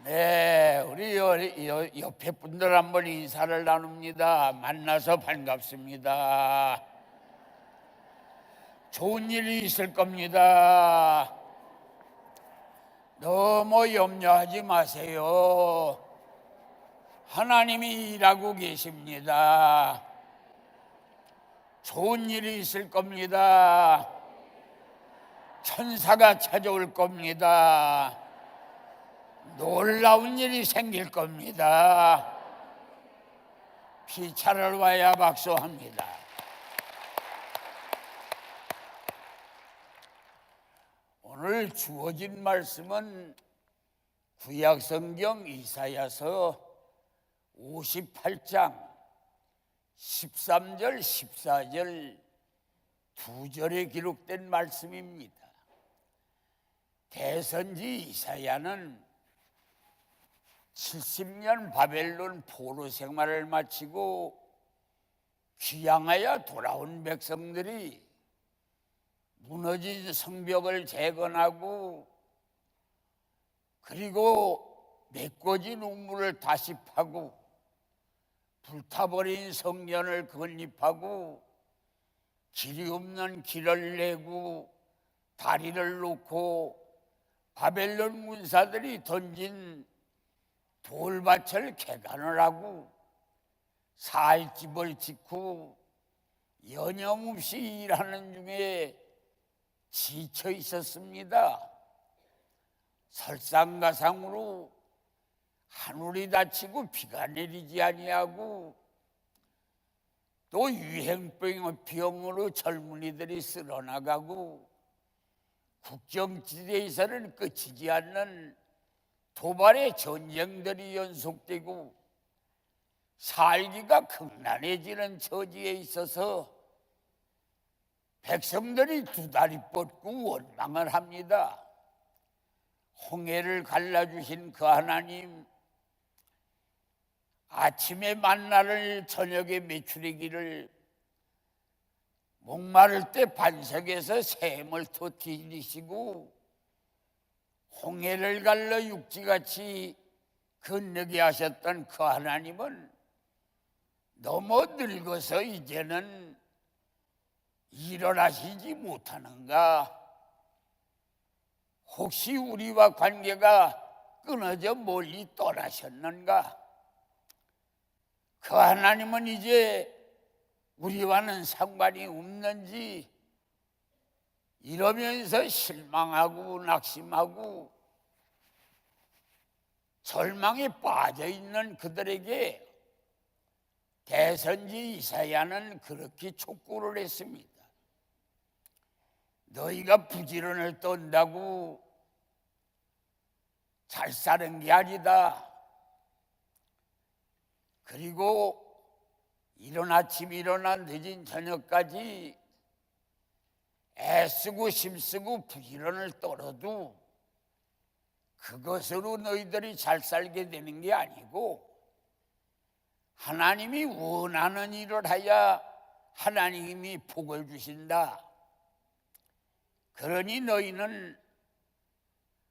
네, 우리 옆에 분들 한번 인사를 나눕니다. 만나서 반갑습니다. 좋은 일이 있을 겁니다. 너무 염려하지 마세요. 하나님이 일하고 계십니다. 좋은 일이 있을 겁니다. 천사가 찾아올 겁니다. 놀라운 일이 생길 겁니다. 피차를 와야 박수합니다. 오늘 주어진 말씀은 구약성경 이사야서 58장 13절 14절 두 절에 기록된 말씀입니다. 대선지 이사야는 70년 바벨론 포로 생활을 마치고 귀향하여 돌아온 백성들이 무너진 성벽을 재건하고 그리고 메꿔진 우물을 다시 파고 불타버린 성전을 건립하고 길이 없는 길을 내고 다리를 놓고 바벨론 군사들이 던진 돌밭을 개간을 하고 살집을 짓고 여념없이 일하는 중에 지쳐 있었습니다. 설상가상으로 하늘이 닫히고 비가 내리지 아니하고 또 유행병으로 젊은이들이 쓸어나가고 국경지대에서는 끝이지 않는 도발의 전쟁들이 연속되고 살기가 극난해지는 처지에 있어서 백성들이 두 다리 뻗고 원망을 합니다. 홍해를 갈라주신 그 하나님, 아침에 만나를 저녁에 메추리기를, 목마를 때 반석에서 샘을 터뜨리시고 홍해를 갈라 육지같이 건너게 하셨던 그 하나님은 너무 늙어서 이제는 일어나시지 못하는가? 혹시 우리와 관계가 끊어져 멀리 떠나셨는가? 그 하나님은 이제 우리와는 상관이 없는지 이러면서 실망하고 낙심하고 절망에 빠져있는 그들에게 대선지 이사야는 그렇게 촉구를 했습니다. 너희가 부지런을 떤다고 잘 사는 게 아니다. 그리고 이른 아침 일어나 늦은 저녁까지 애쓰고 힘쓰고 부지런을 떨어도 그것으로 너희들이 잘 살게 되는 게 아니고 하나님이 원하는 일을 하야 하나님이 복을 주신다. 그러니 너희는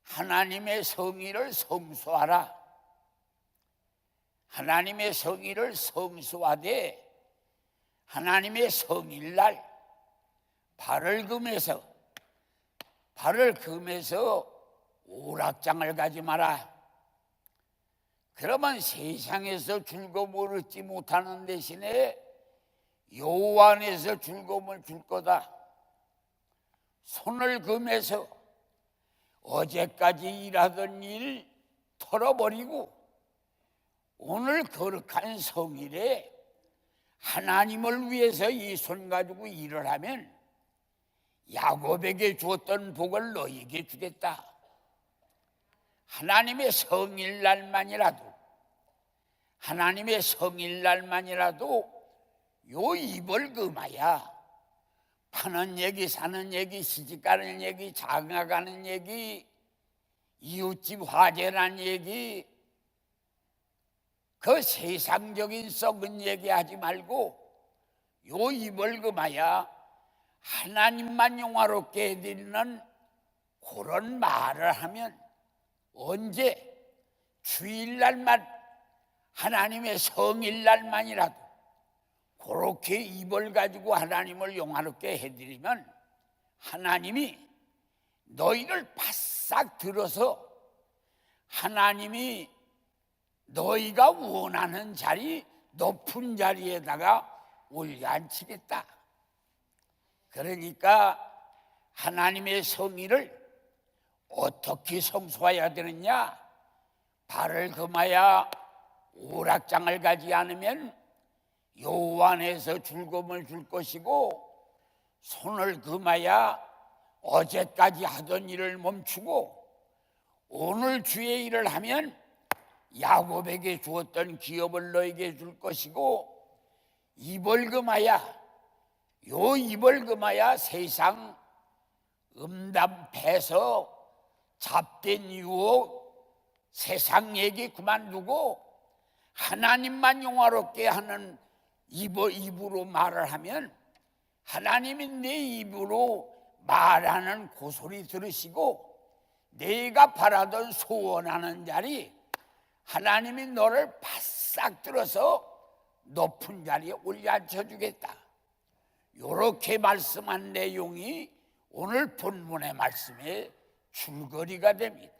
하나님의 성의를 성수하라. 하나님의 성의를 성수하되 하나님의 성일날 발을 금해서 오락장을 가지 마라. 그러면 세상에서 즐거움을 얻지 못하는 대신에 여호와 안에서 즐거움을 줄 거다. 손을 금해서 어제까지 일하던 일 털어버리고 오늘 거룩한 성일에 하나님을 위해서 이 손 가지고 일을 하면 야곱에게 주었던 복을 너희에게 주겠다. 하나님의 성일날만이라도 요 입을 금하야 파는 얘기 사는 얘기 시집가는 얘기 장가가는 얘기 이웃집 화재란 얘기 그 세상적인 썩은 얘기하지 말고 요 입을 금하야 하나님만 영화롭게 해드리는 그런 말을 하면 언제 주일날만, 하나님의 성일날만이라도 그렇게 입을 가지고 하나님을 영화롭게 해드리면 하나님이 너희를 바싹 들어서 하나님이 너희가 원하는 자리, 높은 자리에다가 올려앉히겠다. 그러니까 하나님의 성의를 어떻게 성수해야 되느냐? 발을 금하여 오락장을 가지 않으면 여호와 안에서 즐거움을 줄 것이고, 손을 금하여 어제까지 하던 일을 멈추고 오늘 주의 일을 하면 야곱에게 주었던 기업을 너에게 줄 것이고, 입을 금하여, 요 입을 금하여 세상 음담패서 잡된 유혹, 세상 얘기 그만두고 하나님만 영화롭게 하는 입으로 말을 하면 하나님이 내 입으로 말하는 그 소리 들으시고 내가 바라던 소원하는 자리, 하나님이 너를 바싹 들어서 높은 자리에 올려앉혀 주겠다. 이렇게 말씀한 내용이 오늘 본문의 말씀의 줄거리가 됩니다.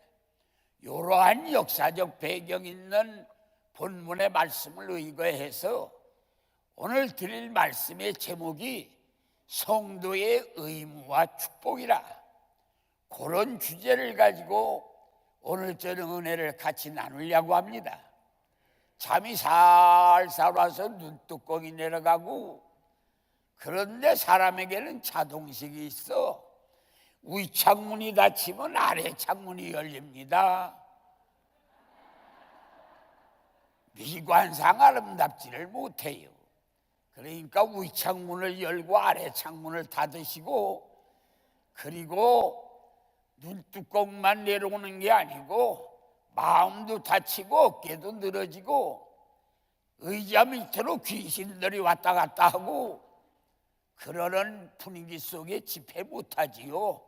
이러한 역사적 배경 있는 본문의 말씀을 의거해서 오늘 드릴 말씀의 제목이 성도의 의무와 축복이라, 그런 주제를 가지고 오늘 저는 은혜를 같이 나누려고 합니다. 잠이 살살 와서 눈두꺼기 내려가고, 그런데 사람에게는 자동식이 있어. 위창문이 닫히면 아래 창문이 열립니다. 미관상 아름답지를 못해요. 그러니까 위창문을 열고 아래 창문을 닫으시고, 그리고 눈두껑만 내려오는 게 아니고 마음도 다치고 어깨도 늘어지고 의자 밑으로 귀신들이 왔다 갔다 하고 그러는 분위기 속에 집회 못하지요.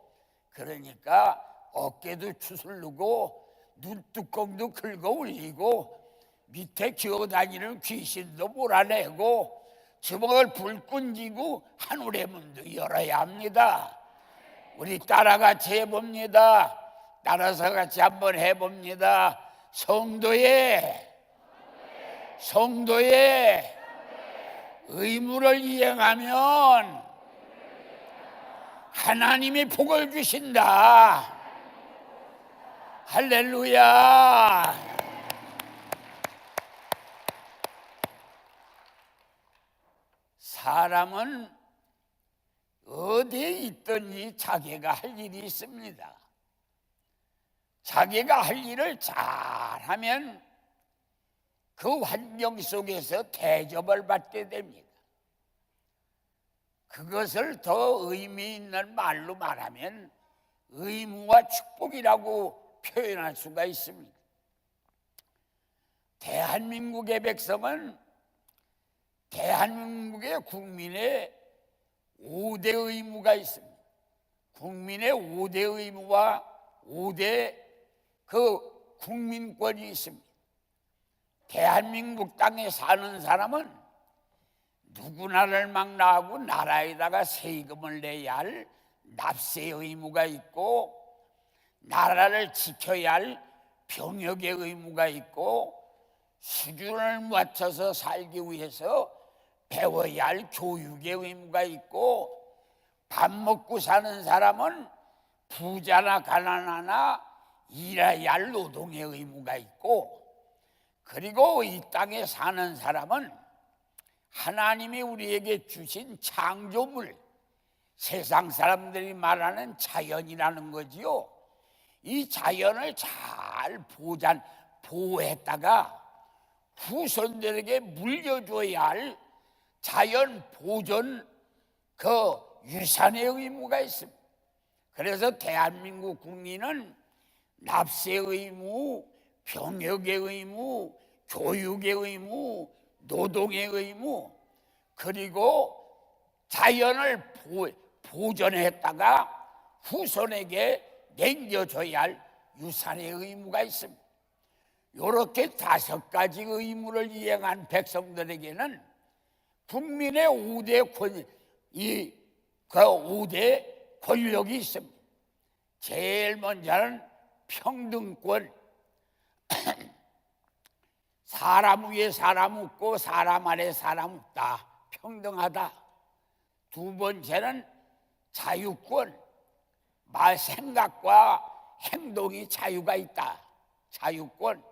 그러니까 어깨도 추슬르고 눈두껑도 긁어 올리고 밑에 기어다니는 귀신도 몰아내고 주먹을 불끈 쥐고 하늘의 문도 열어야 합니다. 우리 따라같이 해봅니다. 따라서 같이 한번 해봅니다. 성도의 의무를 이행하면 하나님이 복을 주신다. 할렐루야. 사람은 어디에 있든지 자기가 할 일이 있습니다. 자기가 할 일을 잘하면 그 환경 속에서 대접을 받게 됩니다. 그것을 더 의미 있는 말로 말하면 의무와 축복이라고 표현할 수가 있습니다. 대한민국의 백성은 대한민국의 국민의 5대 의무가 있습니다. 국민의 5대 의무와 5대 그 국민권이 있습니다. 대한민국 땅에 사는 사람은 누구나를 망라하고 나라에다가 세금을 내야 할 납세 의무가 있고, 나라를 지켜야 할 병역의 의무가 있고, 수준을 맞춰서 살기 위해서 배워야 할 교육의 의무가 있고, 밥 먹고 사는 사람은 부자나 가난하나 일해야 할 노동의 의무가 있고, 그리고 이 땅에 사는 사람은 하나님이 우리에게 주신 창조물, 세상 사람들이 말하는 자연이라는 거지요. 이 자연을 잘 보호했다가 후손들에게 물려줘야 할 자연 보존 그 유산의 의무가 있습니다. 그래서 대한민국 국민은 납세 의무, 병역의 의무, 교육의 의무, 노동의 의무, 그리고 자연을 보존했다가 후손에게 남겨줘야 할 유산의 의무가 있습니다. 이렇게 5가지 의무를 이행한 백성들에게는 국민의 5대 권력이 있습니다. 제일 먼저는 평등권. 사람 위에 사람 없고 사람 아래 사람 없다. 평등하다. 두 번째는 자유권. 말 생각과 행동이 자유가 있다. 자유권.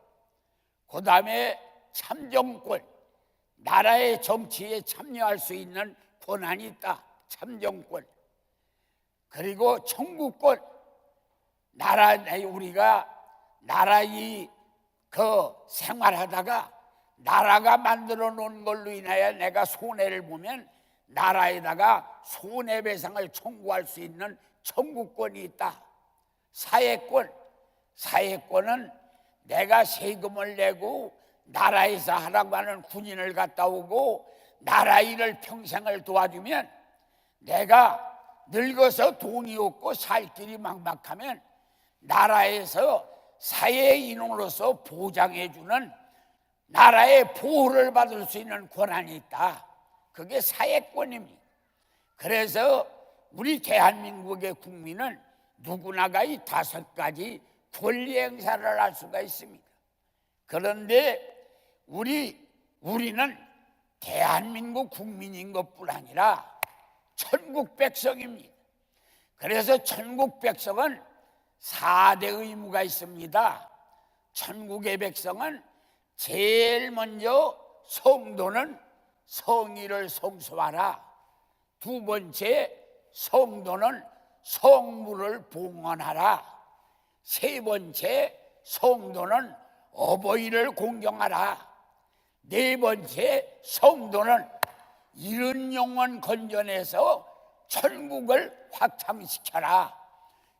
그 다음에 참정권. 나라의 정치에 참여할 수 있는 권한이 있다. 참정권. 그리고 청구권. 우리가 나라의 생활하다가 나라가 만들어 놓은 걸로 인하여 내가 손해를 보면 나라에다가 손해배상을 청구할 수 있는 청구권이 있다. 사회권. 사회권은 내가 세금을 내고 나라에서 하라고 하는 군인을 갔다 오고 나라 일을 평생을 도와주면 내가 늙어서 돈이 없고 살 길이 막막하면 나라에서 사회인으로서 보장해주는 나라의 보호를 받을 수 있는 권한이 있다. 그게 사회권입니다. 그래서 우리 대한민국의 국민은 누구나가 이 5가지 권리 행사를 할 수가 있습니다. 그런데 우리는 대한민국 국민인 것뿐 아니라 천국 백성입니다. 그래서 천국 백성은 4대 의무가 있습니다. 천국의 백성은 제일 먼저 성도는 성의를 성수하라. 두 번째, 성도는 성물을 봉헌하라. 세 번째, 성도는 어버이를 공경하라. 네 번째, 성도는 이른 영혼 건전해서 천국을 확장시켜라.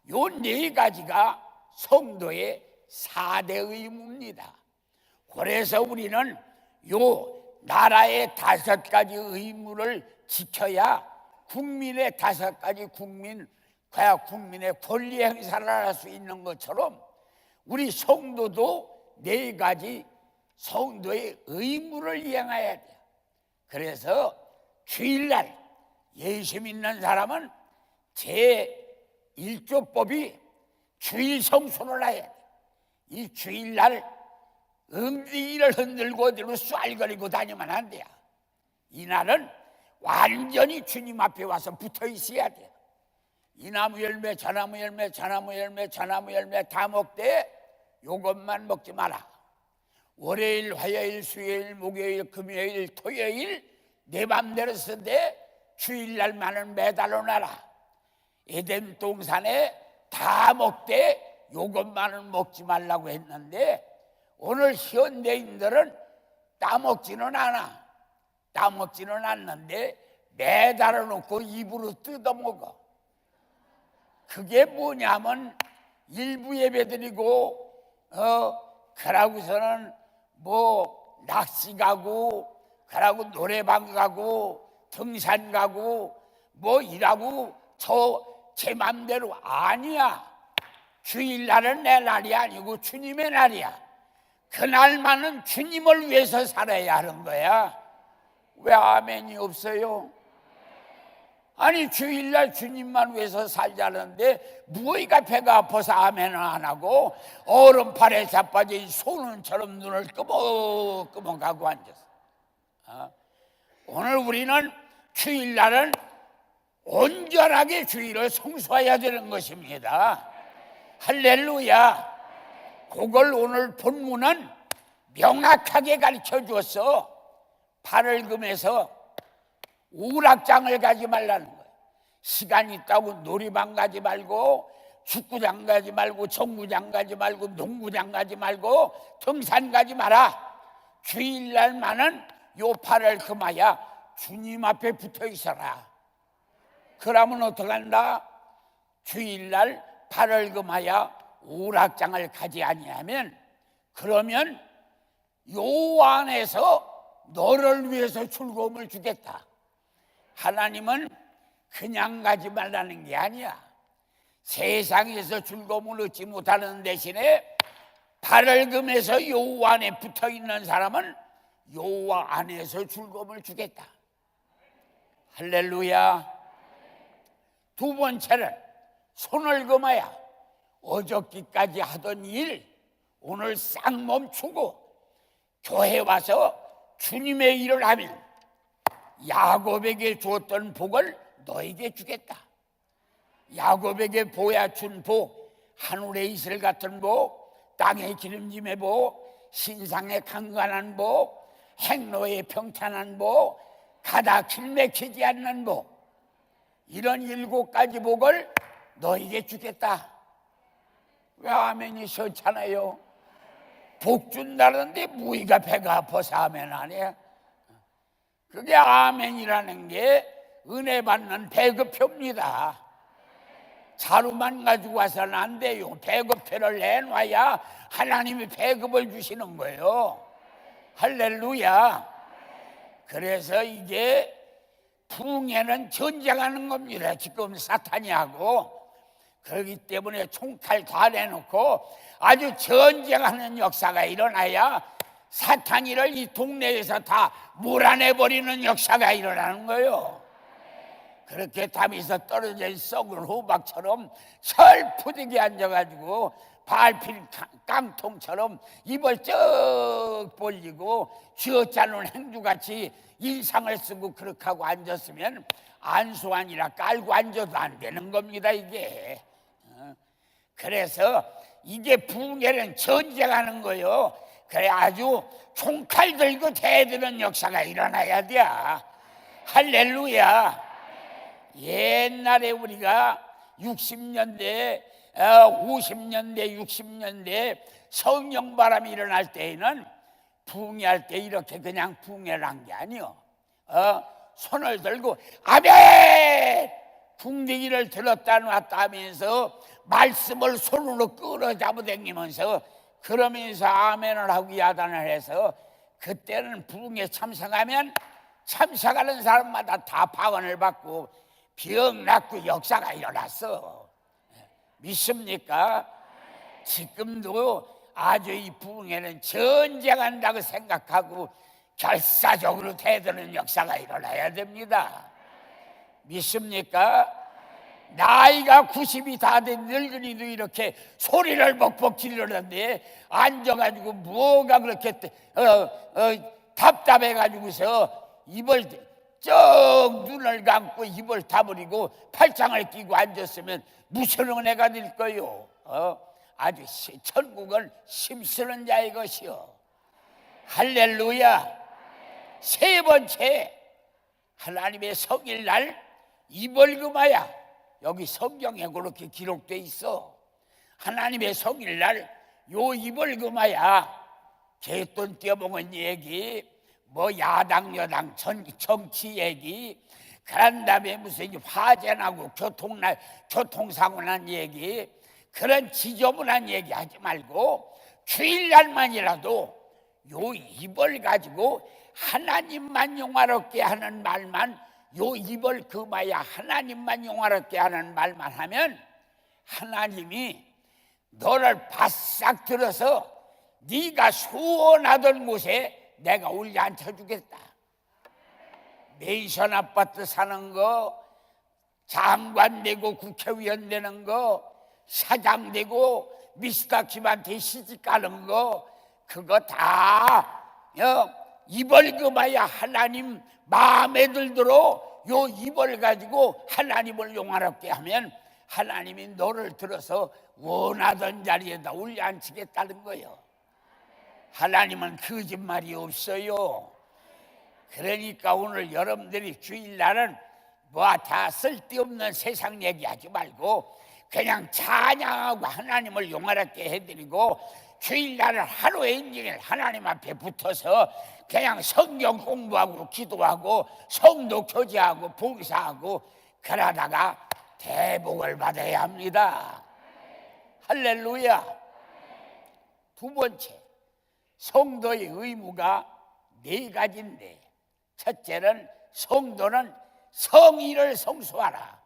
요 4가지가 성도의 4대 의무입니다. 그래서 우리는 요 나라의 5가지 의무를 지켜야 국민의 5가지 국민의 권리 행사를 할 수 있는 것처럼 우리 성도도 4가지 성도의 의무를 이행해야 돼요. 그래서 주일날 예수 믿는 사람은 제1조법이 주일 성수를 해야 돼. 이 주일날 엉덩이를 흔들고 어디로 쌀거리고 다니면 안 돼요. 이날은 완전히 주님 앞에 와서 붙어 있어야 돼요. 이 나무 열매, 저 나무 열매, 저 나무 열매, 저 나무 열매 다 먹되 요것만 먹지 마라. 월요일, 화요일, 수요일, 목요일, 금요일, 토요일 내 맘대로 쓰되 주일날만은 매달려 놔라. 에덴 동산에 다 먹되 요것만은 먹지 말라고 했는데 오늘 현대인들은 따먹지는 않아. 따먹지는 않는데 매달아 놓고 입으로 뜯어먹어. 그게 뭐냐면 일부 예배드리고 그러고서는 뭐 낚시 가고 그러고 노래방 가고 등산 가고 뭐 일하고 제 맘대로 아니야. 주일날은 내 날이 아니고 주님의 날이야. 그날만은 주님을 위해서 살아야 하는 거야. 왜 아멘이 없어요? 아니 주일날 주님만 위해서 살자는데 뭐가 배가 아파서 아멘을 안 하고 얼음팔에 자빠진 소눈처럼 눈을 끄덕끄덕 하고 앉았어. 오늘 우리는 주일날은 온전하게 주일을 성수해야 되는 것입니다. 할렐루야. 그걸 오늘 본문은 명확하게 가르쳐 주었어. 팔을 금해서 우락장을 가지 말라는 거예요. 시간 있다고 놀이방 가지 말고 축구장 가지 말고 정구장 가지 말고 농구장 가지 말고 등산 가지 마라. 주일날만은 요 팔을 금하야 주님 앞에 붙어 있어라. 그러면 어떡한다? 주일날 팔을 금하야 우락장을 가지 아니하면 그러면 요 안에서 너를 위해서 즐거움을 주겠다. 하나님은 그냥 가지 말라는 게 아니야. 세상에서 즐거움을 얻지 못하는 대신에 발을 금해서 여호와 안에 붙어있는 사람은 여호와 안에서 즐거움을 주겠다. 할렐루야. 두 번째는 손을 금하여 어저께까지 하던 일 오늘 싹 멈추고 교회 와서 주님의 일을 하면 야곱에게 주었던 복을 너에게 주겠다. 야곱에게 보야 준 복, 하늘의 이슬 같은 복, 땅의 기름짐의 복, 신상의 강건한 복, 행로의 평탄한 복, 가다 길맥히지 않는 복, 이런 7가지 복을 너에게 주겠다. 왜 아멘이 싫잖아요. 복 준다는데 무의가 배가 아파서 아멘 안 해? 그게 아멘이라는 게 은혜 받는 배급표입니다. 자루만 가지고 와서는 안 돼요. 배급표를 내놔야 하나님이 배급을 주시는 거예요. 할렐루야. 그래서 이게 부흥회는 전쟁하는 겁니다. 지금 사탄이 하고. 그렇기 때문에 총칼 다 내놓고 아주 전쟁하는 역사가 일어나야 사탄이를 이 동네에서 다 몰아내버리는 역사가 일어나는 거예요. 그렇게 담에서 떨어져 썩은 호박처럼 철푸되게 앉아가지고 발필 깡통처럼 입을 쩍 벌리고 쥐어짜는 행주같이 인상을 쓰고 그렇게 하고 앉았으면 안수환이라 깔고 앉아도 안 되는 겁니다. 이게. 그래서 이게 부흥회는 전쟁하는 거요. 그래 아주 총칼 들고 대드는 역사가 일어나야 돼. 할렐루야. 옛날에 우리가 60년대, 50년대, 60년대 성령바람이 일어날 때에는 부흥회할 때 이렇게 그냥 부흥회를 한 게 아니요. 손을 들고 아멘! 궁뎅이를 들었다 놨다 하면서 말씀을 손으로 끌어잡아 당기면서 그러면서 아멘을 하고 야단을 해서 그때는 부흥회 참석하면 참석하는 사람마다 다 방언을 받고 병 낫고 역사가 일어났어. 믿습니까? 지금도 아주 이 부흥회는 전쟁한다고 생각하고 결사적으로 대드는 역사가 일어나야 됩니다. 믿습니까? 나이가 90이 다 된 늙은이도 이렇게 소리를 벅벅 지르는데 앉아가지고 뭐가 그렇게 답답해가지고서 입을 쩍 눈을 감고 입을 다물이고 팔짱을 끼고 앉았으면 무슨 은혜가 될 거요? 아주 천국은 힘쓰는 자의 것이요. 할렐루야. 세 번째, 하나님의 성일날 입을 금하여, 여기 성경에 그렇게 기록돼 있어. 하나님의 성일날 요 입을 금하여 개돈 떼어먹은 얘기, 뭐 야당 여당 정치 얘기, 그런 다음에 무슨 화재나고 교통사고 난 얘기, 그런 지저분한 얘기 하지 말고 주일날만이라도 요 입을 가지고 하나님만 영화롭게 하는 말만, 요 입을 금하여 하나님만 영화롭게 하는 말만 하면 하나님이 너를 바싹 들어서 네가 소원하던 곳에 내가 올려 앉혀주겠다. 맨션 아파트 사는 거, 장관 되고 국회의원 되는 거, 사장 되고 미스터 김한테 시집 가는 거, 그거 다 입을 금하여 하나님 마음에 들도록 요 입을 가지고 하나님을 영화롭게 하면 하나님이 너를 들어서 원하던 자리에다 올려 앉히겠다는 거예요. 하나님은 거짓말이 없어요. 그러니까 오늘 여러분들이 주일날은 뭐 다 쓸데없는 세상 얘기하지 말고 그냥 찬양하고 하나님을 영화롭게 해드리고 주일날은 하루의 인생을 하나님 앞에 붙어서 그냥 성경 공부하고 기도하고 성도 교제하고 봉사하고 그러다가 대복을 받아야 합니다. 할렐루야. 두 번째, 성도의 의무가 4가지인데, 첫째는 성도는 성의를 성수하라.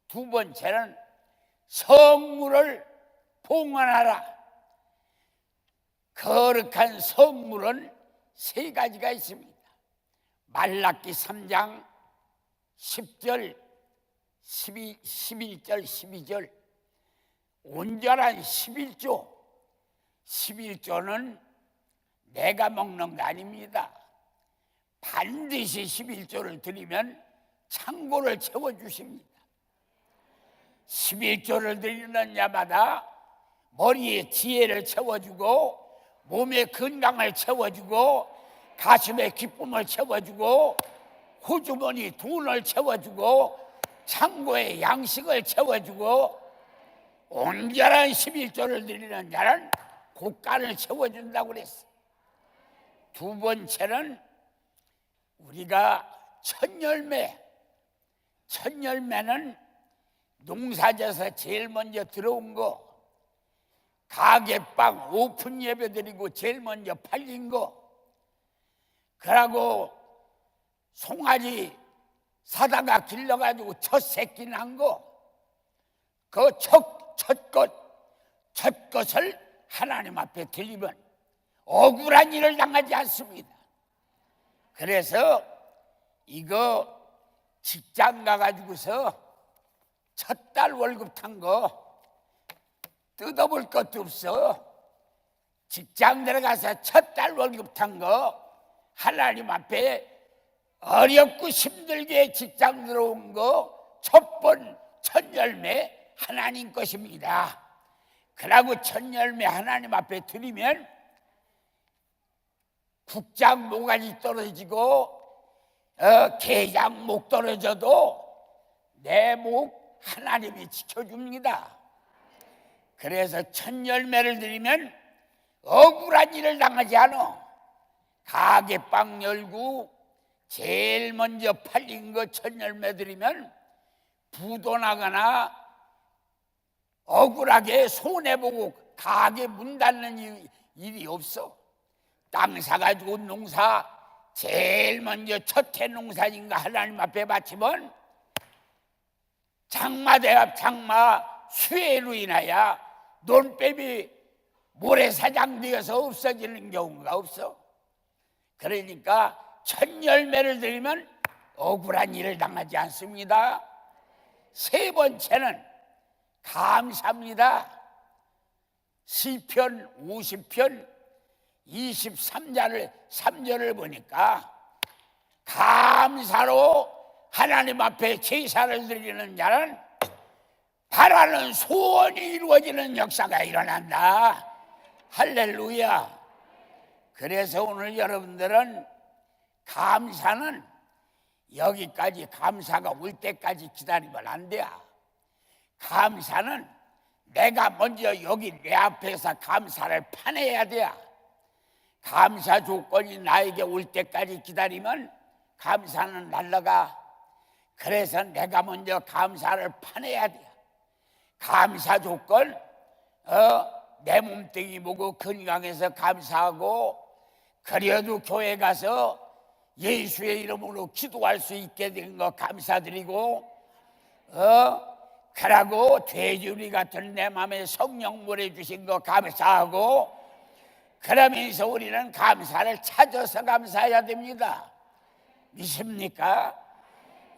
두 번째는 성물을 봉헌하라. 거룩한 성물은 세 가지가 있습니다. 말라기 3장 10절, 11절, 12절 온전한 11조. 11조는 내가 먹는 거 아닙니다. 반드시 11조를 드리면 창고를 채워주십니다. 11조를 드리는 자마다 머리에 지혜를 채워주고 몸의 건강을 채워주고 가슴의 기쁨을 채워주고 호주머니 돈을 채워주고 창고에 양식을 채워주고 온전한 11조를 드리는 자는 곳간을 채워준다고 그랬어요. 두 번째는 우리가 첫열매는 농사져서 제일 먼저 들어온 거, 가게방 오픈 예배 드리고 제일 먼저 팔린 거, 그러고 송아지 사다가 길러가지고 첫 새끼 난 거, 그 첫 것을 하나님 앞에 드리면 억울한 일을 당하지 않습니다. 그래서 이거 직장 가가지고서 첫 달 월급 탄 거 뜯어볼 것도 없어. 직장 들어가서 첫 달 월급 탄 거 하나님 앞에 어렵고 힘들게 직장 들어온 거 첫 열매 하나님 것입니다. 그러고 첫 열매 하나님 앞에 드리면 국장 모가지 떨어지고 게장 목 떨어져도 내 목 하나님이 지켜줍니다. 그래서 첫 열매를 드리면 억울한 일을 당하지 않아. 가게방 열고 제일 먼저 팔린 거 첫 열매 드리면 부도 나거나 억울하게 손해보고 가게 문 닫는 일이 없어. 땅 사가지고 농사 제일 먼저 첫해 농사인가 하나님 앞에 바치면 장마대합 장마 수해로 인하여 논뱀이 모래사장 되어서 없어지는 경우가 없어. 그러니까 첫 열매를 드리면 억울한 일을 당하지 않습니다. 세 번째는 감사입니다. 시편 50편 23절을 보니까 감사로 하나님 앞에 제사를 드리는 자는 바라는 소원이 이루어지는 역사가 일어난다. 할렐루야. 그래서 오늘 여러분들은 감사는 여기까지 감사가 올 때까지 기다리면 안 돼. 감사는 내가 먼저 여기 내 앞에서 감사를 파내야 돼. 감사 조건이 나에게 올 때까지 기다리면 감사는 날라가. 그래서 내가 먼저 감사를 파내야 돼. 감사 조건, 내 몸뚱이 보고 건강해서 감사하고, 그래도 교회 가서 예수의 이름으로 기도할 수 있게 된 거 감사드리고, 그러고 돼지우리 같은 내 마음에 성령 보내 주신 거 감사하고, 그러면서 우리는 감사를 찾아서 감사해야 됩니다. 믿습니까?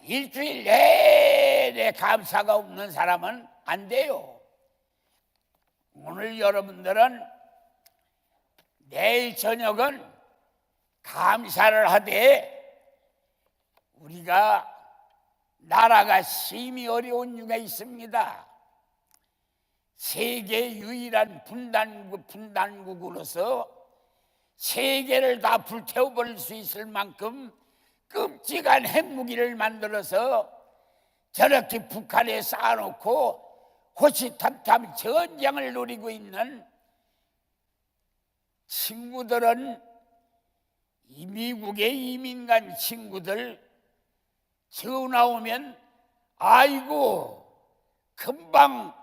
일주일 내내 감사가 없는 사람은 안 돼요. 오늘 여러분들은 내일 저녁은 감사를 하되 우리가 나라가 심히 어려운 중에 있습니다. 세계 유일한 분단국으로서 세계를 다 불태워버릴 수 있을 만큼 끔찍한 핵무기를 만들어서 저렇게 북한에 쌓아놓고 호시탐탐 전쟁을 노리고 있는 친구들은 이 미국의 이민 간 친구들 전화 오면 아이고 금방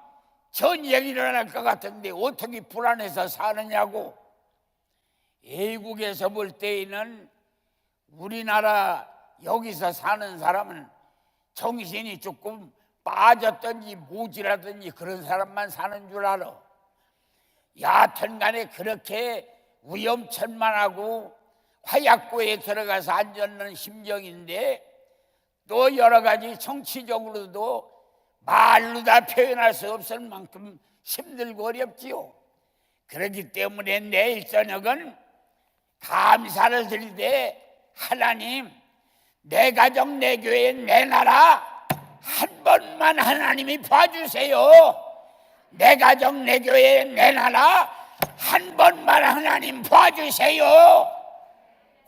전쟁이 일어날 것 같은데 어떻게 불안해서 사느냐고. 외국에서 볼 때에는 우리나라 여기서 사는 사람은 정신이 조금 빠졌든지 모질하든지 그런 사람만 사는 줄 알아. 여하튼 간에 그렇게 위험천만하고 화약고에 들어가서 앉았는 심정인데, 또 여러 가지 정치적으로도 말로 다 표현할 수 없을 만큼 힘들고 어렵지요. 그렇기 때문에 내일 저녁은 감사를 드리되, 하나님, 내 가정, 내 교회, 내 나라 한 번만 하나님이 봐주세요. 내 가정, 내 교회, 내 나라 한 번만 하나님 봐주세요.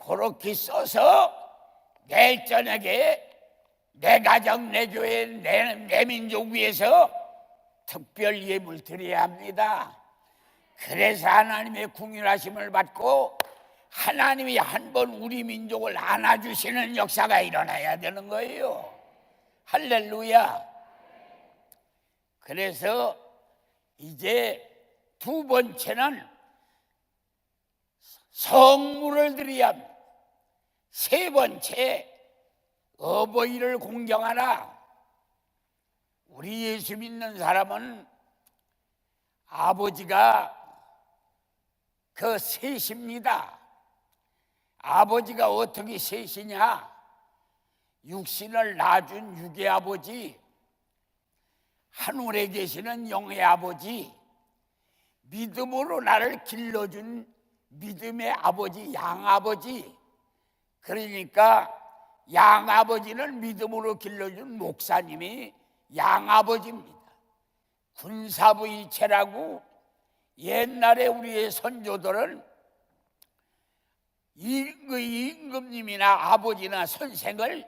그렇게 써서 내일 저녁에 내 가정, 내 교회, 내 민족 위해서 특별 예물 드려야 합니다. 그래서 하나님의 궁휼하심을 받고 하나님이 한 번 우리 민족을 안아주시는 역사가 일어나야 되는 거예요. 할렐루야. 그래서 이제 두 번째는 성물을 드려야 합니다. 세 번째, 어버이를 공경하라. 우리 예수 믿는 사람은 아버지가 그 셋입니다. 아버지가 어떻게 셋이냐? 육신을 낳아준 육의 아버지, 하늘에 계시는 영의 아버지, 믿음으로 나를 길러준 믿음의 아버지, 양아버지. 그러니까 양아버지는 믿음으로 길러준 목사님이 양아버지입니다. 군사부일체라고 옛날에 우리의 선조들은 임금님이나 아버지나 선생을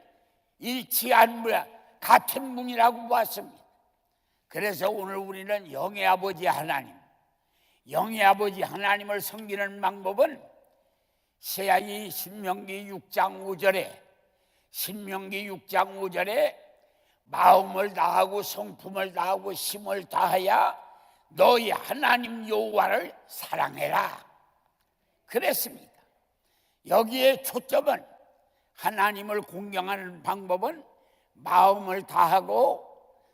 일치한 같은 분이라고 봤습니다. 그래서 오늘 우리는 영의 아버지 하나님, 영의 아버지 하나님을 섬기는 방법은 이 신명기 6장 5절에 마음을 다하고 성품을 다하고 힘을 다하여 너희 하나님 여호와를 사랑해라 그랬습니다. 여기에 초점은 하나님을 공경하는 방법은 마음을 다하고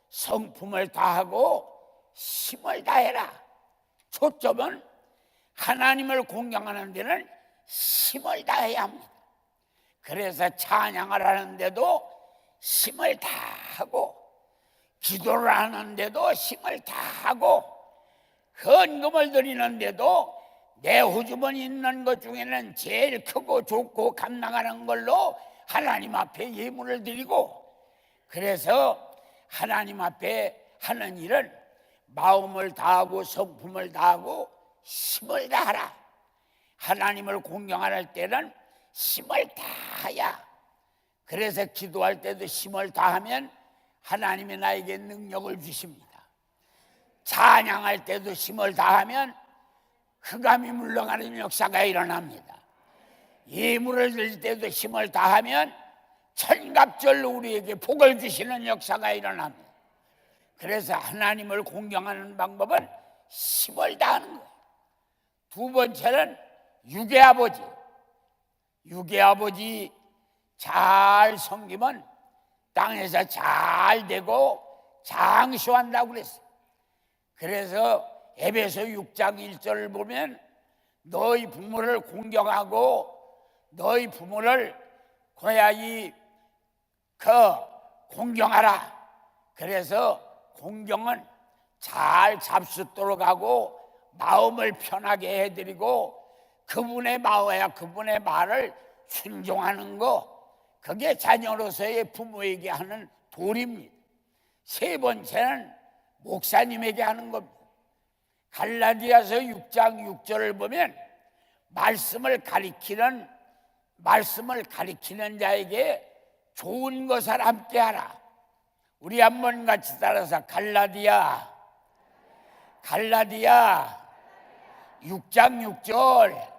성품을 다하고 힘을 다해라. 초점은 하나님을 공경하는 데는 힘을 다해야 합니다. 그래서 찬양을 하는데도 힘을 다하고, 기도를 하는데도 힘을 다하고, 헌금을 드리는데도 내 호주머니 있는 것 중에는 제일 크고 좋고 감당하는 걸로 하나님 앞에 예물을 드리고, 그래서 하나님 앞에 하는 일은 마음을 다하고 성품을 다하고 힘을 다하라. 하나님을 공경할 때는 힘을 다하야. 그래서 기도할 때도 힘을 다하면 하나님이 나에게 능력을 주십니다. 찬양할 때도 힘을 다하면 흑암이 물러가는 역사가 일어납니다. 예물을 드릴 때도 힘을 다하면 천갑절로 우리에게 복을 주시는 역사가 일어납니다. 그래서 하나님을 공경하는 방법은 힘을 다하는 거예요. 두 번째는 육의 아버지. 육의 아버지 잘 섬기면 땅에서 잘 되고 장수한다고 그랬어요. 그래서 에베소 6장 1절을 보면 너희 부모를 공경하고 너희 부모를 고야히 공경하라. 그래서 공경은 잘 잡숫도록 하고 마음을 편하게 해드리고 그분의 마음이야 그분의 말을 순종하는 거, 그게 자녀로서의 부모에게 하는 도리입니다. 세 번째는 목사님에게 하는 겁니다. 갈라디아서 6장 6절을 보면 말씀을 가리키는 자에게 좋은 것을 함께하라. 우리 한번 같이 따라서 갈라디아 6장 6절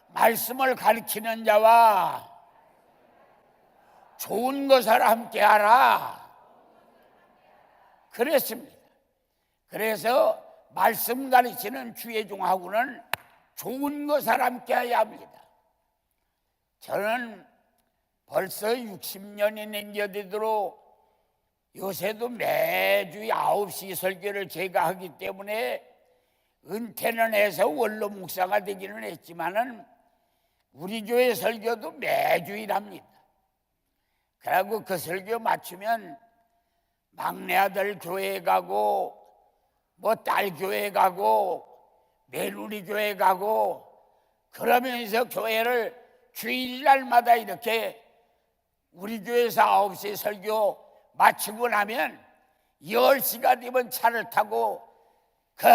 말씀을 가리키는 자와 좋은 것을 함께하라 그랬습니다. 그래서 말씀 가르치는 주의종하고는 좋은 것을 함께해야 합니다. 저는 벌써 60년이 넘겨되도록 요새도 매주 9시 설교를 제가 하기 때문에 은퇴는 해서 원로 목사가 되기는 했지만은 우리 교회 설교도 매주일 합니다. 그리고 그 설교 맞추면 막내 아들 교회 가고 뭐 딸 교회 가고 며느리 교회 가고 그러면서 교회를 주일날마다 이렇게 우리 교회에서 9시에 설교 마치고 나면 10시가 되면 차를 타고 그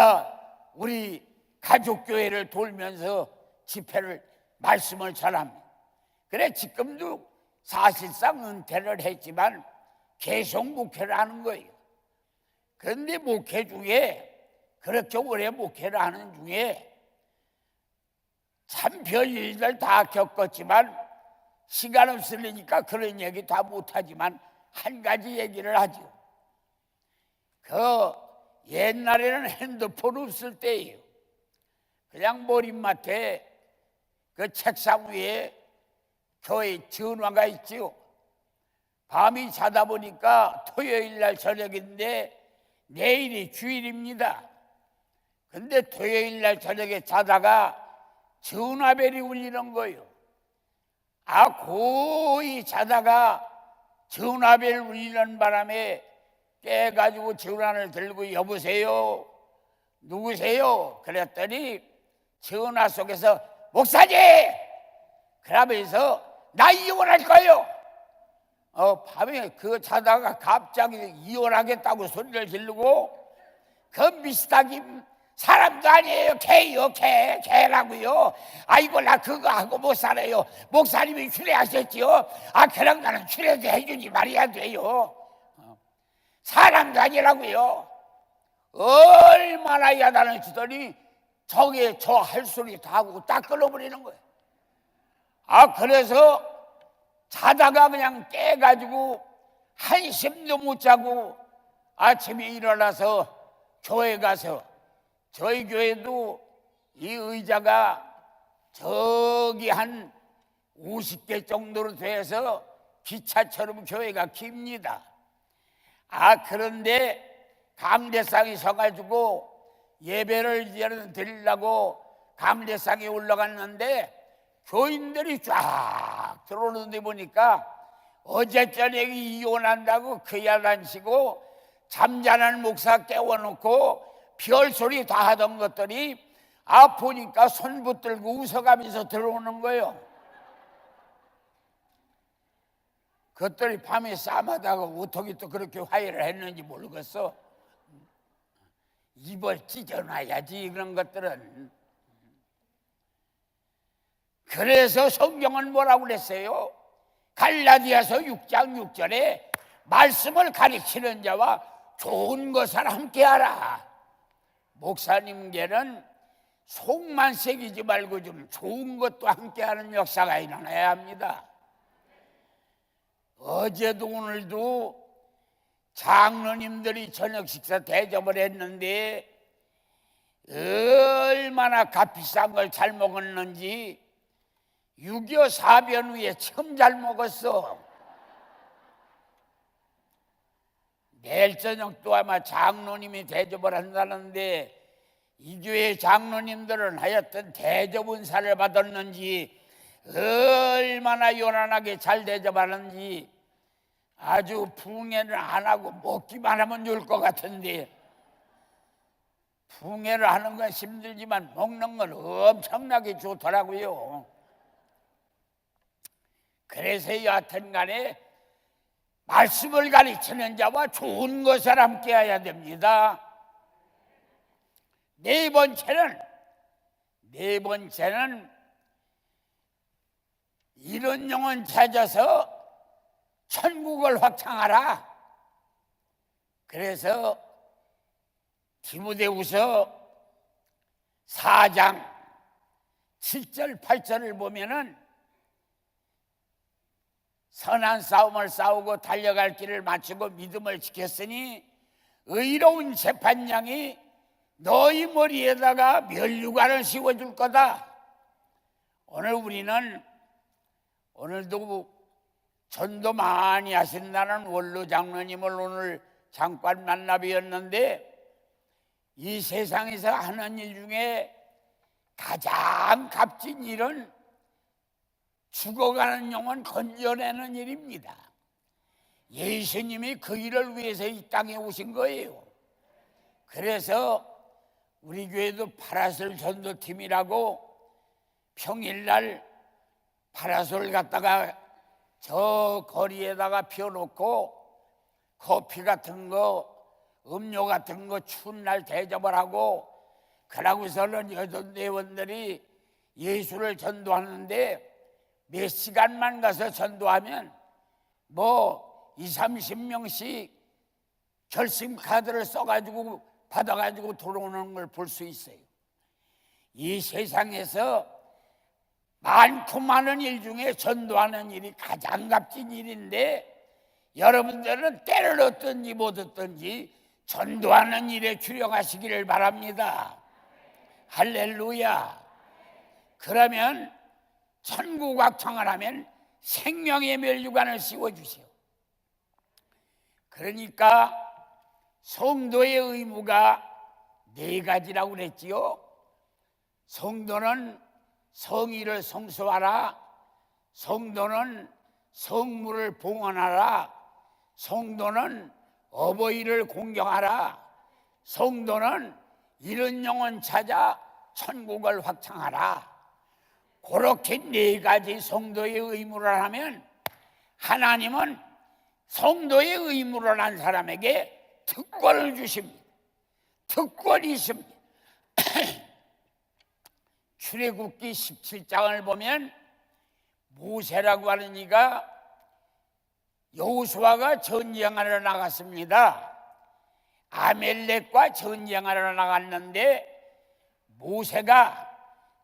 우리 가족교회를 돌면서 집회를 말씀을 전합니다. 그래 지금도 사실상 은퇴를 했지만 계속 목회를 하는 거예요. 그런데 목회 중에 그렇게 오래 목회를 하는 중에 참 별일들 다 겪었지만 시간 없으니까 그런 얘기 다 못하지만 한 가지 얘기를 하죠. 그 옛날에는 핸드폰 없을 때예요. 그냥 머리맡에 그 책상 위에 교회 전화가 있지요. 밤이 자다 보니까 토요일 날 저녁인데 내일이 주일입니다. 근데 토요일 날 저녁에 자다가 전화벨이 울리는 거예요. 거의 자다가 전화벨 울리는 바람에 깨가지고 전화를 들고 여보세요? 누구세요? 그랬더니 전화 속에서 목사님! 그러면서 나 이혼할 거예요. 밤에 그 자다가 갑자기 이혼하겠다고 소리를 지르고 그 미스터기 사람도 아니에요. 개요, 개라고요. 아이고 나 그거 하고 못 살아요. 목사님이 출애하셨지요. 그럼 나는 출애도 해주지 말아야 돼요. 사람도 아니라고요. 얼마나 야단을 치더니 저게 저 할 소리 다 하고 딱 끊어버리는 거예요. 그래서 자다가 그냥 깨가지고 한숨도 못 자고 아침에 일어나서 교회 가서 저희 교회도 이 의자가 저기 한 50개 정도로 돼서 기차처럼 교회가 깁니다. 그런데 감대상에 서가지고 예배를 드리려고 감대상에 올라갔는데 교인들이 쫙 들어오는데 보니까 어제 저녁에 이혼한다고 그 야단치고 잠자는 목사 깨워놓고 별소리 다 하던 것들이 보니까 손 붙들고 웃어가면서 들어오는 거예요. 그것들이 밤에 싸움하다가 어떻게 또 그렇게 화해를 했는지 모르겠어. 입을 찢어놔야지 그런 것들은. 그래서 성경은 뭐라고 그랬어요? 갈라디아서 6장 6절에 말씀을 가르치는 자와 좋은 것을 함께하라. 목사님께는 속만 새기지 말고 좀 좋은 것도 함께하는 역사가 일어나야 합니다. 어제도 오늘도 장로님들이 저녁 식사 대접을 했는데 얼마나 값비싼 걸 잘 먹었는지 6.25 사변 후에 참 잘 먹었어. 내일 저녁도 아마 장로님이 대접을 한다는데 이 교회 장로님들은 하여튼 대접 은사를 받았는지 얼마나 요란하게 잘 대접하는지 아주 풍해를 안 하고 먹기만 하면 좋을 것 같은데 풍해를 하는 건 힘들지만 먹는 건 엄청나게 좋더라고요. 그래서 여하튼 간에 말씀을 가르치는 자와 좋은 것을 함께해야 됩니다. 네 번째는 이런 영혼 찾아서 천국을 확장하라. 그래서 디모데후서 4장 7절 8절을 보면은 선한 싸움을 싸우고 달려갈 길을 마치고 믿음을 지켰으니 의로운 재판장이 너희 머리에다가 면류관을 씌워줄 거다. 오늘도 전도 많이 하신다는 원로 장로님을 오늘 잠깐 만나 뵈었는데 이 세상에서 하는 일 중에 가장 값진 일은 죽어가는 영혼 건져내는 일입니다. 예수님이 그 일을 위해서 이 땅에 오신 거예요. 그래서 우리 교회도 파라솔 전도팀이라고 평일날 파라솔 갖다가 저 거리에다가 펴놓고 커피 같은 거, 음료 같은 거 추운 날 대접을 하고, 그러고서는 여전대원들이 예수를 전도하는데 몇 시간만 가서 전도하면 뭐 20-30명씩 결심 카드를 써가지고 받아가지고 들어오는 걸 볼 수 있어요. 이 세상에서 많고 많은 일 중에 전도하는 일이 가장 값진 일인데, 여러분들은 때를 얻든지 못 얻든지 전도하는 일에 주력하시기를 바랍니다. 할렐루야. 그러면 천국학청을 하면 생명의 면류관을 씌워주시오. 그러니까 성도의 의무가 4가지라고 그랬지요. 성도는 성의를 성수하라, 성도는 성물을 봉헌하라, 성도는 어버이를 공경하라, 성도는 잃은 영혼 찾아 천국을 확창하라. 그렇게 4가지 성도의 의무를 하면 하나님은 성도의 의무를 한 사람에게 특권을 주십니다. 특권이 있습니다. 출애굽기 17장을 보면 모세라고 하는 이가 여호수아가 전쟁하러 나갔습니다. 아멜렉과 전쟁하러 나갔는데 모세가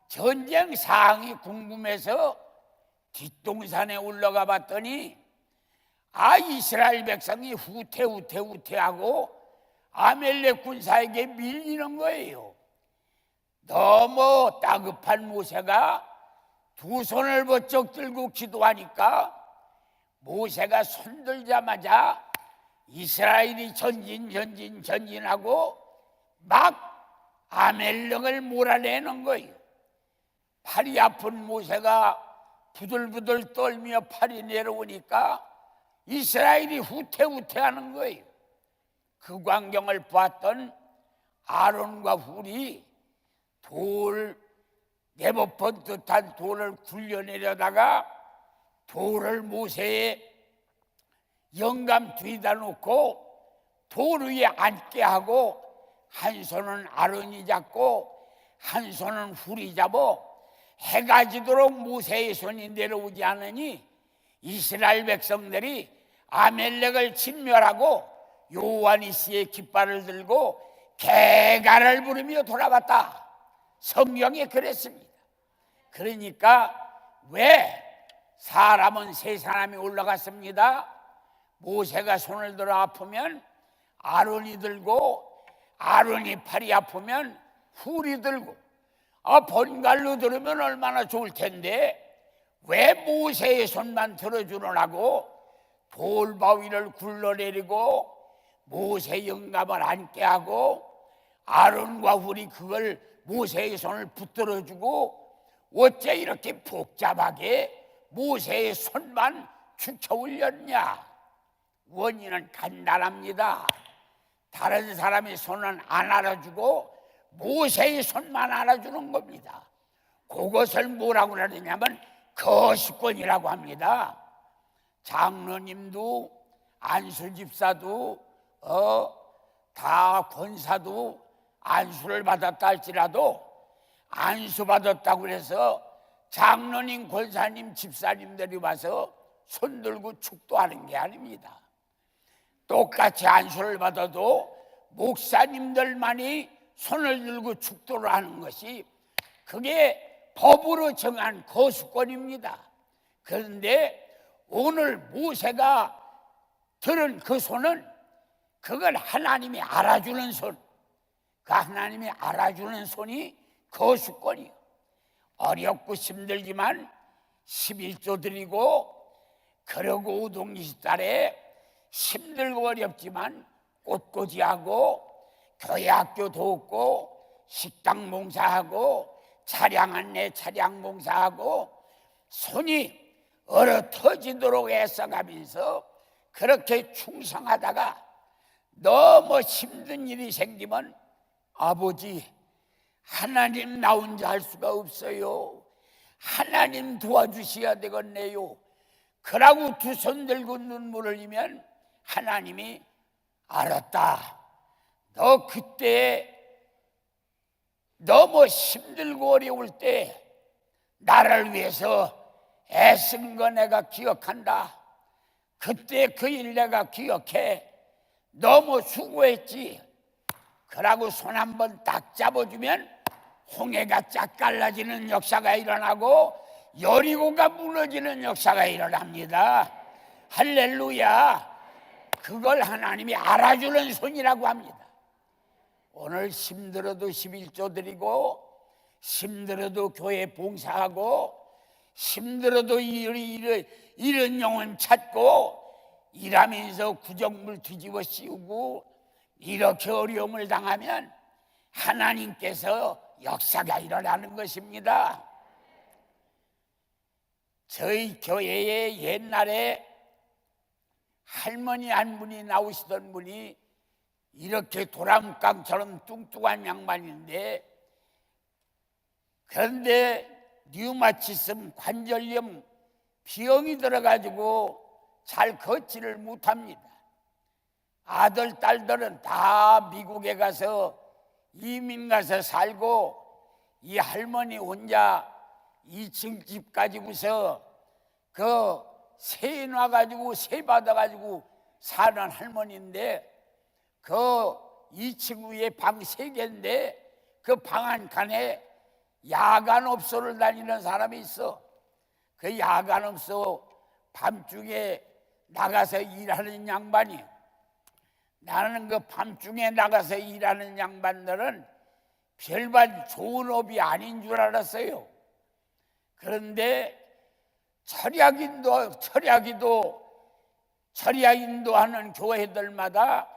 전쟁 사항이 궁금해서 뒷동산에 올라가 봤더니 이스라엘 백성이 후퇴하고 아멜렉 군사에게 밀리는 거예요. 너무 다급한 모세가 2 손을 번쩍 들고 기도하니까 모세가 손 들자마자 이스라엘이 전진하고 막 아멜렉을 몰아내는 거예요. 팔이 아픈 모세가 부들부들 떨며 팔이 내려오니까 이스라엘이 후퇴하는 거예요. 그 광경을 보았던 아론과 훌이 돌 4번 듯한 돌을 굴려내려다가 돌을 모세의 영감 뒤에다 놓고 돌 위에 앉게 하고, 한 손은 아론이 잡고 한 손은 훌이 잡어 해가 지도록 모세의 손이 내려오지 않으니 이스라엘 백성들이 아멜렉을 진멸하고 요한이스의 깃발을 들고 개가를 부르며 돌아왔다. 성경에 그랬습니다. 그러니까 왜 사람은 3사람이 올라갔습니다. 모세가 손을 들어 아프면 아론이 들고, 아론이 팔이 아프면 훌이 들고, 번갈로 들으면 얼마나 좋을 텐데 왜 모세의 손만 들어주느라고 돌바위를 굴러내리고 모세 영감을 앉게 하고 아론과 훌이 그걸 모세의 손을 붙들어주고 어째 이렇게 복잡하게 모세의 손만 축혀 올렸냐? 원인은 간단합니다. 다른 사람의 손은 안 알아주고 모세의 손만 알아주는 겁니다. 그것을 뭐라고 그러냐면 거시권이라고 합니다. 장로님도 안수집사도 다 권사도 안수를 받았다 할지라도 안수받았다고 해서 장로님, 권사님, 집사님들이 와서 손들고 축도하는 게 아닙니다. 똑같이 안수를 받아도 목사님들만이 손을 들고 축도를 하는 것이 그게 법으로 정한 거수권입니다. 그런데 오늘 모세가 들은 그 손은 그걸 하나님이 알아주는 손, 그 하나님이 알아주는 손이 거수권이요. 어렵고 힘들지만 11조 드리고 그러고 우동 20달에 힘들고 어렵지만 꼿꼿이하고 교회 학교도 없고 식당 봉사하고 차량 안내 차량 봉사하고 손이 얼어 터지도록 애써가면서 그렇게 충성하다가 너무 힘든 일이 생기면 아버지 하나님 나 혼자 할 수가 없어요. 하나님 도와주셔야 되겠네요. 그러고 두 손 들고 눈물을 흘리면 하나님이 알았다. 너 그때 너무 힘들고 어려울 때 나를 위해서 애쓴 거 내가 기억한다. 그때 그 일 내가 기억해. 너무 수고했지. 그러고 손 한번 딱 잡아주면 홍해가 쫙 갈라지는 역사가 일어나고 여리고가 무너지는 역사가 일어납니다. 할렐루야. 그걸 하나님이 알아주는 손이라고 합니다. 오늘 힘들어도 11조 드리고 힘들어도 교회 봉사하고 힘들어도 이런 영혼 찾고 일하면서 구정물 뒤집어 씌우고 이렇게 어려움을 당하면 하나님께서 역사가 일어나는 것입니다. 저희 교회에 옛날에 할머니 한 분이 나오시던 분이 이렇게 도람깡처럼 뚱뚱한 양반인데, 그런데 류마티즘 관절염 병이 들어가지고 잘 걷지를 못합니다. 아들 딸들은 다 미국에 가서 이민 가서 살고 이 할머니 혼자 2층 집 가지고서 그 세 놔가지고 세 받아가지고 사는 할머니인데, 그 2층 위에 방 3개인데 그 방 한 칸에 야간업소를 다니는 사람이 있어. 그 야간업소 밤중에 나가서 일하는 양반이, 나는 그 밤중에 나가서 일하는 양반들은 별반 좋은 업이 아닌 줄 알았어요. 그런데 철야인도 하는 교회들마다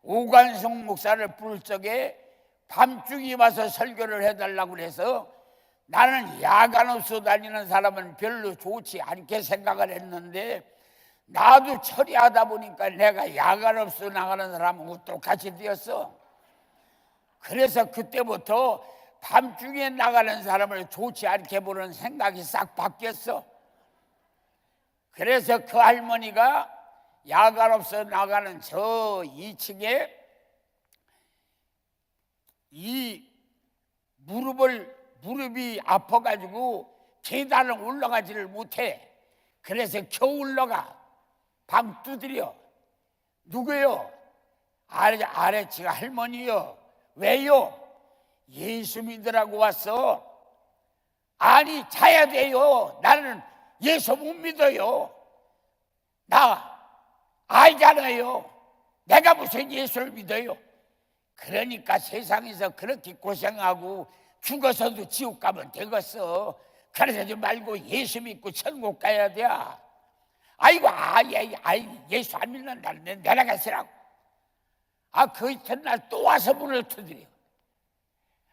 오관성 목사를 부를 적에 밤중에 와서 설교를 해달라고 해서 나는 야간업소 다니는 사람은 별로 좋지 않게 생각을 했는데, 나도 처리하다 보니까 내가 야간업소 나가는 사람하고 똑같이 되었어. 그래서 그때부터 밤중에 나가는 사람을 좋지 않게 보는 생각이 싹 바뀌었어. 그래서 그 할머니가 야간업소 나가는 저 2층에 이 무릎이 아파가지고 계단을 올라가지를 못해. 그래서 겨우 올라가. 방 두드려. 누구요? 아래치가 할머니요. 왜요? 예수 믿으라고 왔어. 아니 자야 돼요. 나는 예수 못 믿어요. 나 알잖아요. 내가 무슨 예수를 믿어요. 그러니까 세상에서 그렇게 고생하고 죽어서도 지옥 가면 되겠어. 그러지 말고 예수 믿고 천국 가야 돼. 아이고 예수 안 믿는다. 내려가시라고. 그 이튿날 또 와서 문을 두드려.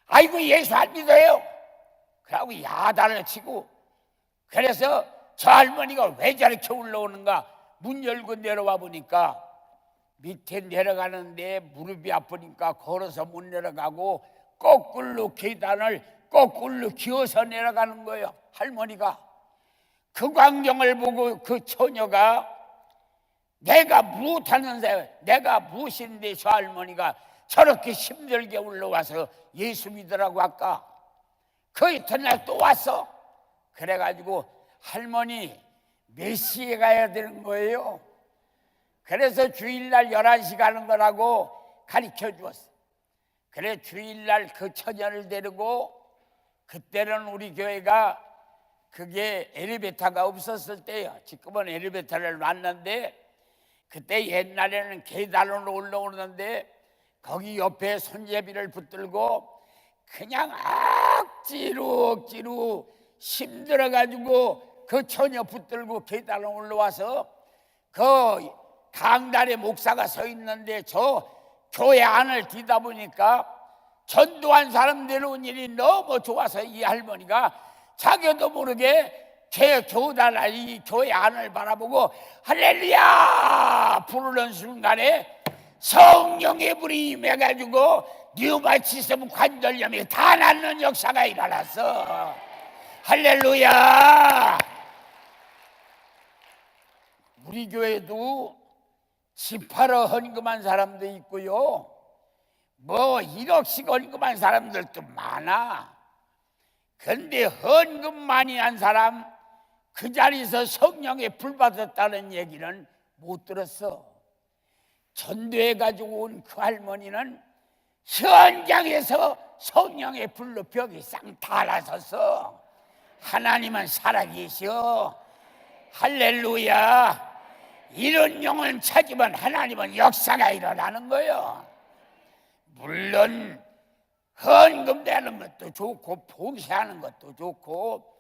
아이고 예수 안 믿어요. 그러고 야단을 치고. 그래서 저 할머니가 왜 저렇게 올라오는가 문 열고 내려와 보니까 밑에 내려가는데 무릎이 아프니까 걸어서 못 내려가고 거꾸로 계단을 거꾸로 기어서 내려가는 거예요. 할머니가. 그 광경을 보고 그 처녀가 내가 무엇하는데, 내가 무엇인데 저 할머니가 저렇게 힘들게 올라와서 예수 믿으라고 할까. 그 이튿날 또 왔어. 그래가지고 할머니 몇 시에 가야 되는 거예요? 그래서 주일날 11시 가는 거라고 가르쳐 주었어. 그래 주일날 그 처녀를 데리고, 그때는 우리 교회가 그게 엘리베이터가 없었을 때요. 지금은 엘리베이터를 놨는데, 그때 옛날에는 계단으로 올라오는데 거기 옆에 손잡이를 붙들고 그냥 억지로 힘들어가지고 그 처녀 붙들고 계단을 올라와서 그 강단에 목사가 서 있는데 저 교회 안을 뒤다 보니까 전도한 사람 데려온 일이 너무 좋아서 이 할머니가 자기도 모르게 교단 이 교회 안을 바라보고 할렐루야 부르는 순간에 성령의 불이 임해가지고 류마티스m 관절염이 다 낫는 역사가 일어났어. 할렐루야. 우리 교회도 집하러 헌금한 사람도 있고요, 뭐 1억씩 헌금한 사람들도 많아. 근데 헌금 많이 한 사람 그 자리에서 성령의 불 받았다는 얘기는 못 들었어. 전도해가지고 온 그 할머니는 현장에서 성령의 불로 벽이 싹 달아섰어. 하나님은 살아계셔. 할렐루야. 이런 영을 찾으면 하나님은 역사가 일어나는 거예요. 물론 헌금되는 것도 좋고 봉사하는 것도 좋고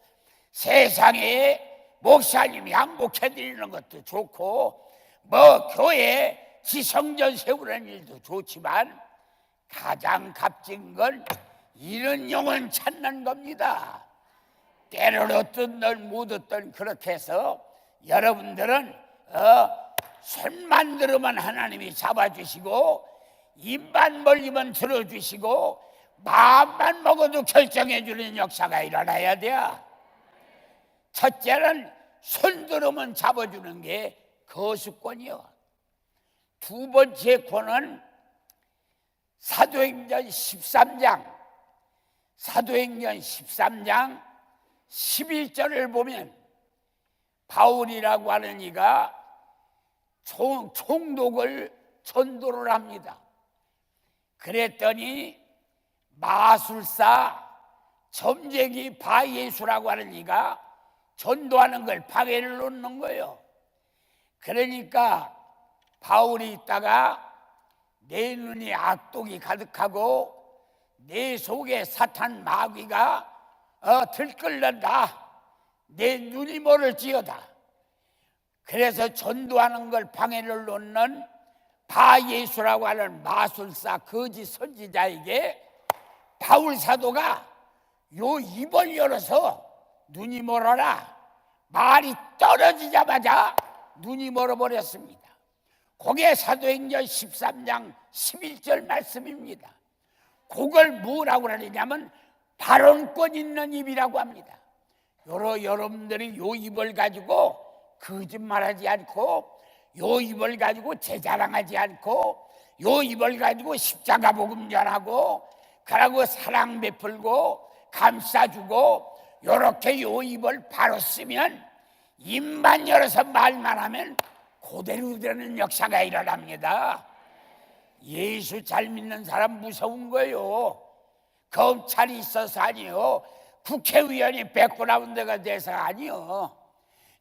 세상에 목사님이 양복해드리는 것도 좋고 뭐 교회 지성전 세우는 일도 좋지만 가장 값진 건 이런 영을 찾는 겁니다. 때를 얻든 널 못 얻든 그렇게 해서 여러분들은 손만 들으면 하나님이 잡아주시고 입만 벌리면 들어주시고 마음만 먹어도 결정해주는 역사가 일어나야 돼요. 첫째는 손 들으면 잡아주는 게 거수권이요. 두 번째 권은 사도행전 13장 11절을 보면 바울이라고 하는 이가 총독을 전도를 합니다. 그랬더니 마술사 점쟁이 바예수라고 하는 이가 전도하는 걸 방해를 놓는 거예요. 그러니까 바울이 있다가 내 눈이 악독이 가득하고 내 속에 사탄 마귀가 들끓는다. 내 눈이 모를지어다. 그래서 전도하는 걸 방해를 놓는 바예수라고 하는 마술사 거짓 선지자에게 바울 사도가 요 입을 열어서 눈이 멀어라. 말이 떨어지자마자 눈이 멀어버렸습니다. 그게 사도행전 13장 11절 말씀입니다. 그걸 뭐라고 그러냐면 발언권 있는 입이라고 합니다. 여러분들이 요 입을 가지고 거짓말하지 않고 요 입을 가지고 제자랑하지 않고 요 입을 가지고 십자가 복음 전하고 그러고 사랑 베풀고 감싸주고 요렇게 요 입을 바로 쓰면 입만 열어서 말만 하면 그대로 되는 역사가 일어납니다. 예수 잘 믿는 사람 무서운 거예요. 검찰이 있어서 아니요, 국회의원이 백그라운드가 돼서 아니요.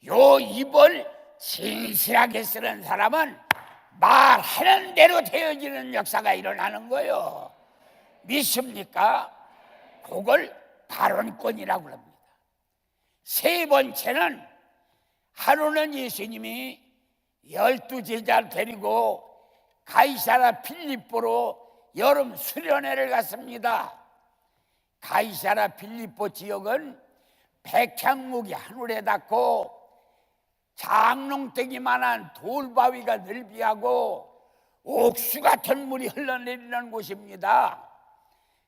요 입을 진실하게 쓰는 사람은 말하는 대로 되어지는 역사가 일어나는 거예요. 믿습니까? 그걸 발언권이라고 합니다. 세 번째는 하루는 예수님이 12제자를 데리고 가이사라 필립보로 여름 수련회를 갔습니다. 가이사라 필립보 지역은 백향목이 하늘에 닿고 장롱대기만한 돌바위가 늘비하고 옥수 같은 물이 흘러내리는 곳입니다.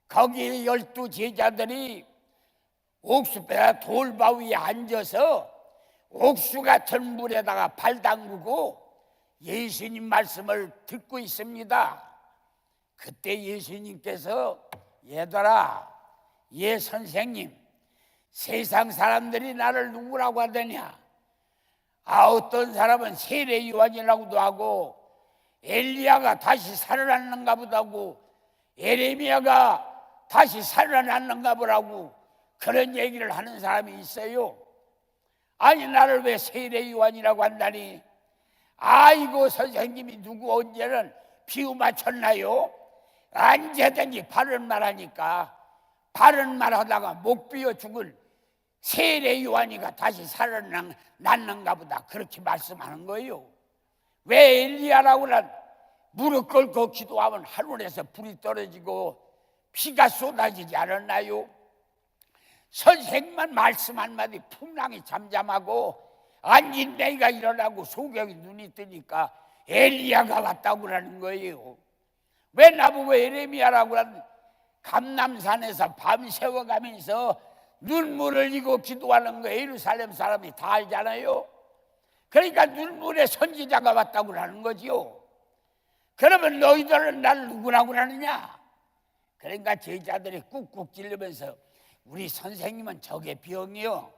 거기 12제자들이 옥수배 돌바위에 앉아서 옥수 같은 물에다가 발 담그고 예수님 말씀을 듣고 있습니다. 그때 예수님께서 얘들아, 선생님, 세상 사람들이 나를 누구라고 하더냐? 어떤 사람은 세례 요한이라고도 하고 엘리야가 다시 살아났는가 보다고 에레미야가 다시 살아났는가 보라고 그런 얘기를 하는 사람이 있어요. 아니 나를 왜 세례 요한이라고 한다니? 아이고 선생님이 누구 언제는 비유 맞췄나요? 언제든지 바른 말하니까 바른 말하다가 목 비어 죽을 세례 요한이가 다시 살아났는가 보다 그렇게 말씀하는 거예요. 왜 엘리야라고는 무릎 꿇고 기도하면 하늘에서 불이 떨어지고 피가 쏟아지지 않았나요? 선생만 말씀 한마디 풍랑이 잠잠하고 안진뱅이가 일어나고 소경이 눈이 뜨니까 엘리야가 왔다고 그러는 거예요. 왜 나보고 에레미야라고 하는 감람산에서 밤새워가면서 눈물을 흘리고 기도하는 거 예루살렘 사람이 다 알잖아요. 그러니까 눈물의 선지자가 왔다고 하는 거지요. 그러면 너희들은 날 누구라고 하느냐? 그러니까 제자들이 꾹꾹 찔르면서 우리 선생님은 저게 병이요,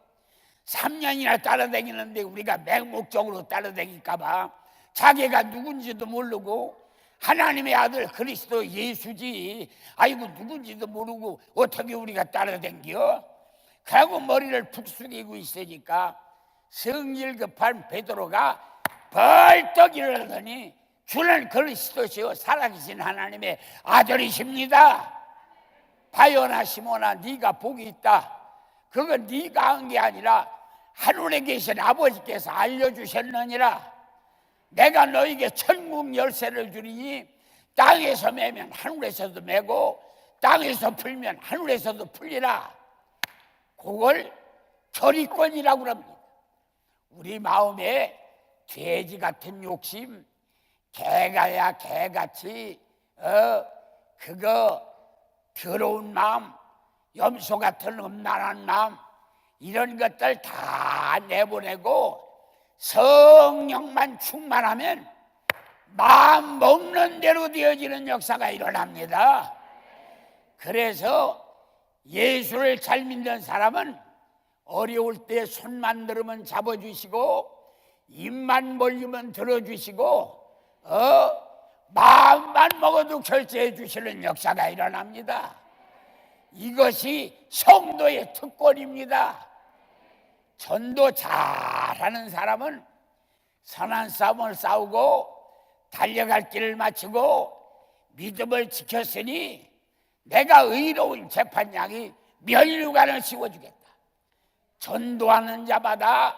3년이나 따라다니는데 우리가 맹목적으로 따라다닐까 봐 자기가 누군지도 모르고 하나님의 아들 그리스도 예수지 아이고 누군지도 모르고 어떻게 우리가 따라다녀? 그리고 머리를 푹 숙이고 있으니까 성질 급한 베드로가 벌떡 일어나더니 주는 그리스도시요 살아계신 하나님의 아들이십니다. 바요나 시몬아, 네가 복이 있다. 그건 네가 한 게 아니라 하늘에 계신 아버지께서 알려주셨느니라. 내가 너에게 천국 열쇠를 주리니 땅에서 매면 하늘에서도 매고 땅에서 풀면 하늘에서도 풀리라. 그걸 결의권이라고 합니다. 우리 마음에 돼지 같은 욕심, 개가야 개같이 그거 더러운 마음, 염소 같은 음란한 마음, 이런 것들 다 내보내고 성령만 충만하면 마음 먹는 대로 되어지는 역사가 일어납니다. 그래서 예수를 잘 믿는 사람은 어려울 때 손만 들으면 잡아주시고 입만 벌리면 들어주시고 마음만 먹어도 결제해 주시는 역사가 일어납니다. 이것이 성도의 특권입니다. 전도 잘하는 사람은 선한 싸움을 싸우고 달려갈 길을 마치고 믿음을 지켰으니 내가 의로운 재판장이 면류관을 씌워주겠다. 전도하는 자마다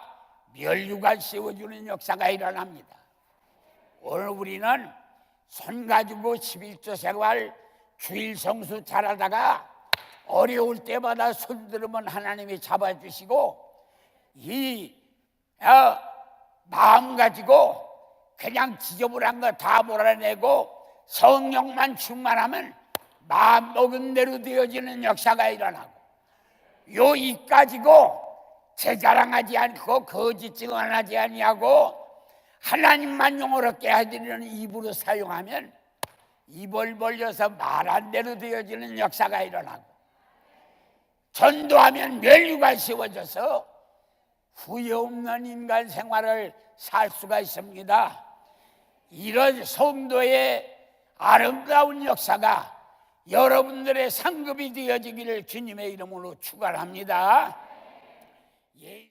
면류관 씌워주는 역사가 일어납니다. 오늘 우리는 손 가지고 11조 생활 주일 성수 잘하다가 어려울 때마다 손 들으면 하나님이 잡아주시고 이 마음 가지고 그냥 지저분한 거 다 몰아내고 성령만 충만하면 마음 먹은 대로 되어지는 역사가 일어나고 요 입 가지고 제 자랑하지 않고 거짓 증언하지 아니하고 하나님만 영어롭게 해드리는 입으로 사용하면 입을 벌려서 말한 대로 되어지는 역사가 일어나고 전도하면 면류가 씌워져서 후회 없는 인간 생활을 살 수가 있습니다. 이런 성도의 아름다운 역사가 여러분들의 상급이 되어지기를 주님의 이름으로 축원합니다. 예.